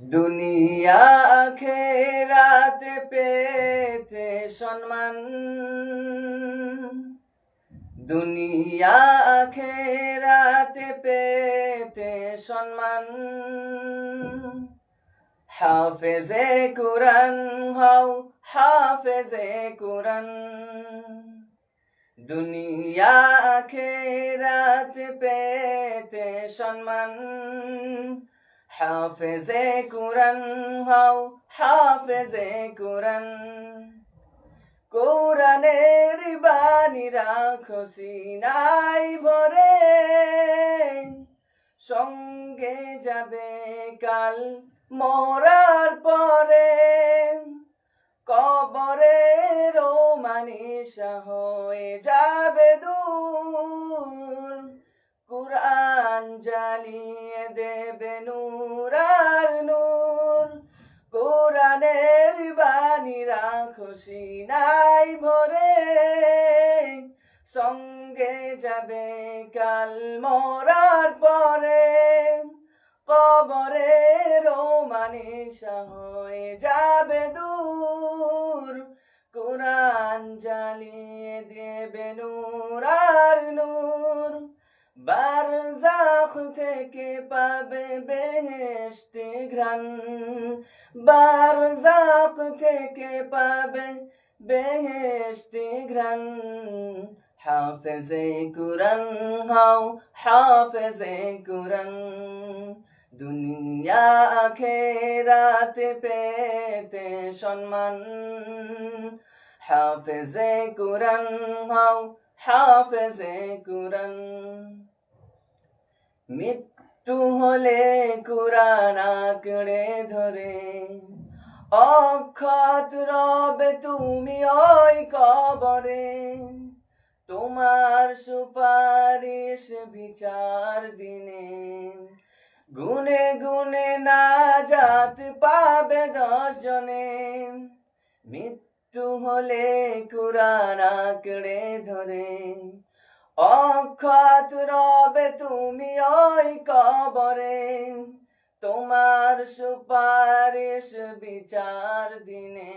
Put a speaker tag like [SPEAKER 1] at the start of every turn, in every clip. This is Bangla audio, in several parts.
[SPEAKER 1] দুনিয়া আখেরাত পেতে সম্মান, দুনিয়া আখেরাত পেতে সম্মান। হাফেজে কুরআন হও, হাফেজে কুরআন। দুনিয়া আখেরাত পেতে সম্মান, হাফেজে কুরআন হও, হাফেজে কুরআন। কোরআনের বাণী রাখো সিনায় ভরে, সঙ্গে যাবে কাল মরার পরে। কবরের মানিসা হয়ে যাবে দূর, কুরআন জ্বালিয়ে দেবে নূর আর নূর। কোরআনের বাণী রাখো সিনায় ভরে, সঙ্গে যাবে কাল মরার পরে। কবরের মানিসা হয়ে যাবে দূর, কুরআন জ্বালিয়ে দেবে নূর আর নূর। বারজাখ থেকে পাবে বেহেশতি ঘ্রাণ, বারজাখ থেকে পাবে বেহেশতি ঘ্রাণ। হাফেজে কুরআন হও, হাফেজে কুরআন। দুনিয়া আখেরাত পেতে সম্মান, হাফেজে কুরআন হও, হাফেজে কুরআন। মৃত্যু হলে কুরআন আঁকড়ে ধরে, অক্ষত রবে তুমি ওই কবরে। তোমার সুপারিশ বিচার দিনে, গুনে গুনে নাজাত পাবে 10 জনে। মৃত্যু হলে কুরআন আঁকড়ে ধরে, অক্ষত রবে তুমি ওই কবরে। তোমার সুপারিশ বিচার দিনে,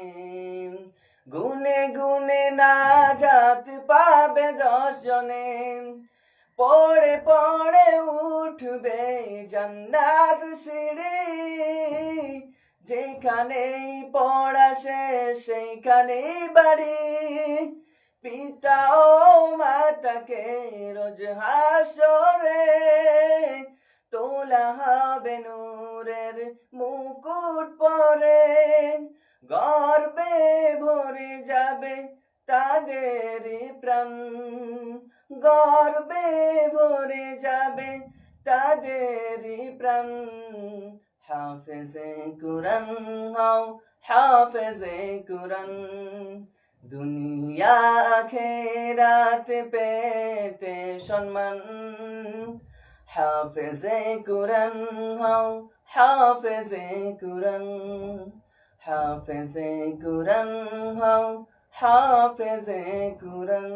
[SPEAKER 1] গুনে গুনে নাজাত পাবে 10 জনে। পড়ে পড়ে উঠবে জান্নাত সিঁড়ি, যেখানেই পড়া শেষ সেইখানেই বাড়ি। পিতা ও মাতাকে রোজ হাসরে, তোলা হবে নূরের মুকুট পরে। গর্বে ভরে যাবে তাদের প্রাণ, গর্বে ভরে যাবে তাদের প্রাণ। হাফেজে কুরআন হও, হাফেজে কুরআন। দুনিয়া আখেরাত পেতে সম্মান, হাফেজে কুরআন হও, হাফেজে কুরআন। হাফেজে কুরআন হও, হাফেজে কুরআন।